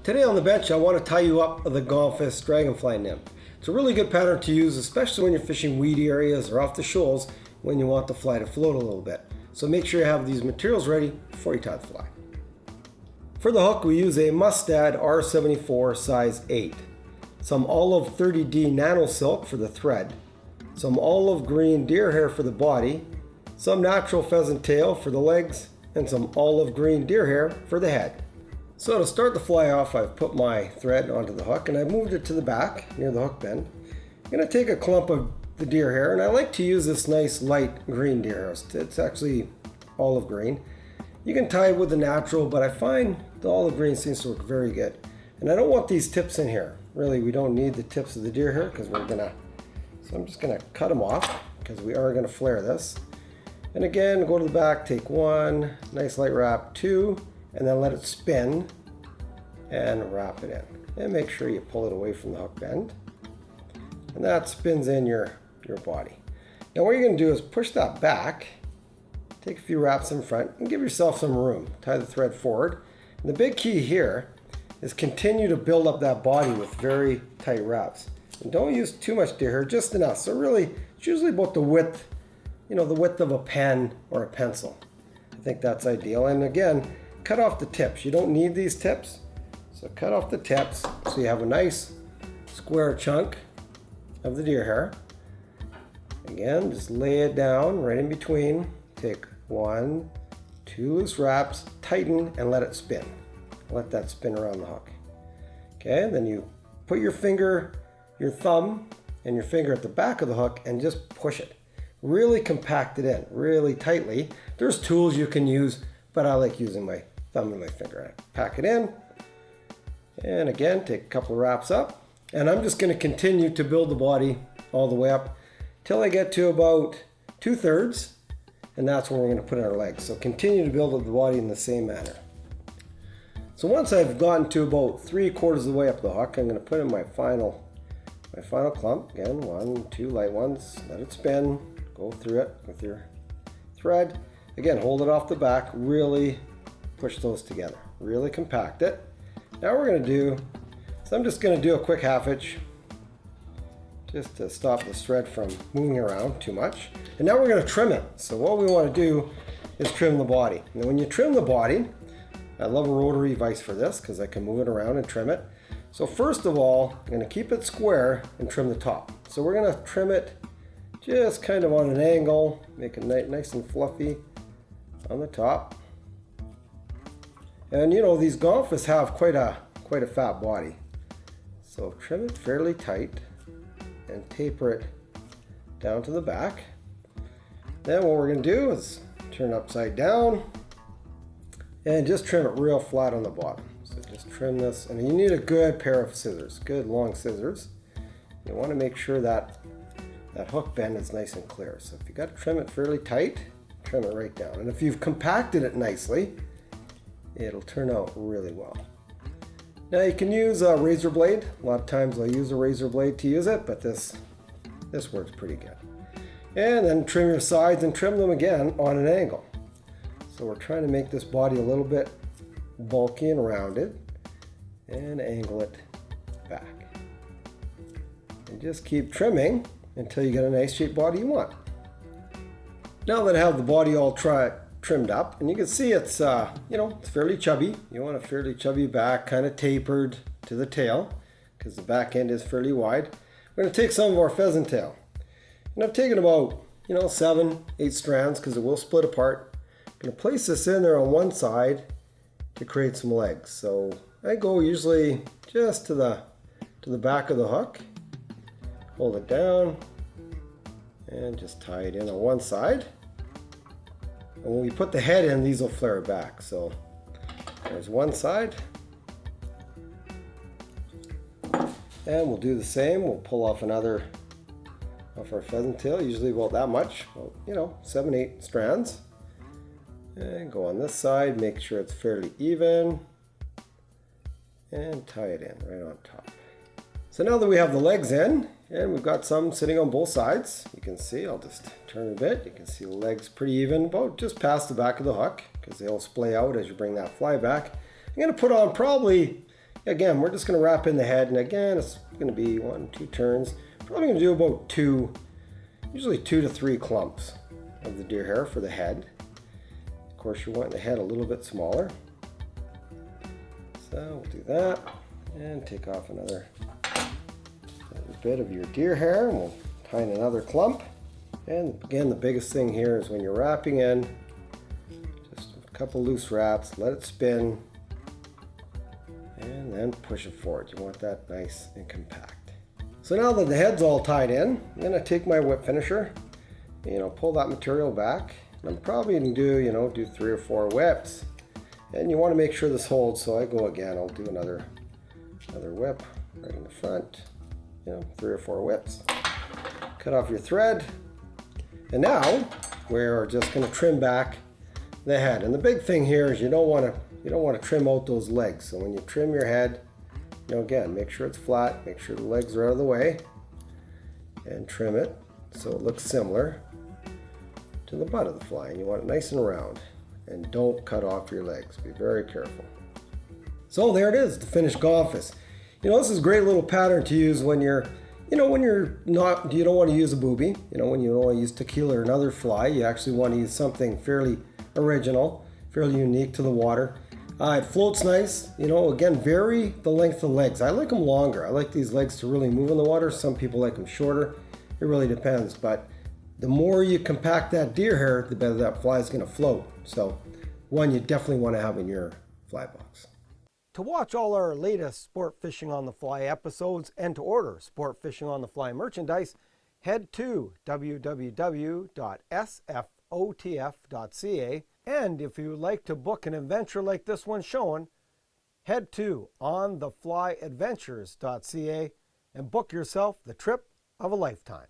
Today on the bench, I want to tie you up the Gomphus Dragonfly Nymph. It's a really good pattern to use, especially when you're fishing weedy areas or off the shoals when you want the fly to float a little bit. So make sure you have these materials ready before you tie the fly. For the hook, we use a Mustad R74 size 8, some olive 30D nano silk for the thread, some olive green deer hair for the body, some natural pheasant tail for the legs, and some olive green deer hair for the head. So to start the fly off, I've put my thread onto the hook and I've moved it to the back near the hook bend. I'm going to take a clump of the deer hair, and I like to use this nice light green deer hair. It's actually olive green. You can tie it with the natural, but I find the olive green seems to work very good. And I don't want these tips in here. Really, we don't need the tips of the deer hair because so I'm just going to cut them off because we are going to flare this. And again, go to the back, take one, nice light wrap, two, and then let it spin and wrap it in. And make sure you pull it away from the hook bend. And that spins in your body. Now what you're going to do is push that back, take a few wraps in front, and give yourself some room. Tie the thread forward. And the big key here is continue to build up that body with very tight wraps. And don't use too much deer hair, just enough. So really, it's usually about the width, the width of a pen or a pencil. I think that's ideal. And again, cut off the tips. You don't need these tips, so cut off the tips so you have a nice square chunk of the deer hair. Again, just lay it down right in between. Take one, two loose wraps, tighten, and let it spin. Let that spin around the hook. Okay, then you put your finger, your thumb, and your finger at the back of the hook and just push it. Really compact it in, really tightly. There's tools you can use, but I like using my thumb and my finger. Pack it in, and again, take a couple of wraps up, and I'm just going to continue to build the body all the way up till I get to about 2/3, and that's where we're going to put in our legs. So continue to build up the body in the same manner. So once I've gotten to about 3/4 of the way up the hook, I'm going to put in my final clump. Again, one, two light ones, let it spin, go through it with your thread. Again, hold it off the back, really push those together, really compact it. Now we're going to do, so I'm just going to do a quick half hitch just to stop this thread from moving around too much. And now we're going to trim it. So what we want to do is trim the body. And when you trim the body, I love a rotary vise for this because I can move it around and trim it. So first of all, I'm going to keep it square and trim the top. So we're going to trim it just kind of on an angle, make it nice and fluffy on the top. And these Gomphus have quite a fat body. So trim it fairly tight and taper it down to the back. Then what we're going to do is turn it upside down and just trim it real flat on the bottom. So just trim this, and you need a good pair of scissors, good long scissors. You want to make sure that hook bend is nice and clear. So if you got to trim it fairly tight, trim it right down. And if you've compacted it nicely, it'll turn out really well. Now you can use a razor blade. A lot of times I'll use a razor blade to use it, but this works pretty good. And then trim your sides and trim them again on an angle. So we're trying to make this body a little bit bulky and rounded, and angle it back. And just keep trimming until you get a nice shaped body you want. Now that I have the body all trimmed up, and you can see it's it's fairly chubby. You want a fairly chubby back, kind of tapered to the tail because the back end is fairly wide. We're going to take some of our pheasant tail, and I've taken about 7, 8 strands because it will split apart. I'm going to place this in there on one side to create some legs. So I go usually just to the back of the hook, hold it down, and just tie it in on one side. And when we put the head in, these will flare back. So there's one side. And we'll do the same. We'll pull off another of our pheasant tail, usually about that much, 7, 8 strands. And go on this side, make sure it's fairly even, and tie it in right on top. So now that we have the legs in, and we've got some sitting on both sides, you can see, I'll just turn a bit, you can see the legs pretty even, about just past the back of the hook, because they'll splay out as you bring that fly back. I'm going to put on probably, Again, we're just going to wrap in the head, and again, it's going to be 1, 2 turns. Probably going to do about 2, usually 2 to 3 clumps of the deer hair for the head. Of course, you want the head a little bit smaller. So we'll do that, and take off another bit of your deer hair, and we'll tie in another clump. And again, the biggest thing here is when you're wrapping in, just a couple loose wraps, let it spin, and then push it forward. You want that nice and compact. So now that the head's all tied in, I'm going to take my whip finisher, pull that material back. I'm probably going to do 3 or 4 whips. And you want to make sure this holds, so I go again. I'll do another whip right in the front. 3 or 4 whips. Cut off your thread. And now we're just going to trim back the head. And the big thing here is you don't want to trim out those legs. So when you trim your head, again, make sure it's flat, make sure the legs are out of the way, and trim it so it looks similar to the butt of the fly. And you want it nice and round. And don't cut off your legs. Be very careful. So there it is, the finished Gomphus. This is a great little pattern to use when you don't want to use a booby. When you don't want to use tequila or another fly, you actually want to use something fairly original, fairly unique to the water. It floats nice. Again, vary the length of the legs. I like them longer. I like these legs to really move in the water. Some people like them shorter. It really depends. But the more you compact that deer hair, the better that fly is going to float. So one you definitely want to have in your fly box. To watch all our latest Sport Fishing on the Fly episodes and to order Sport Fishing on the Fly merchandise, head to www.sfotf.ca. And if you would like to book an adventure like this one shown, head to ontheflyadventures.ca and book yourself the trip of a lifetime.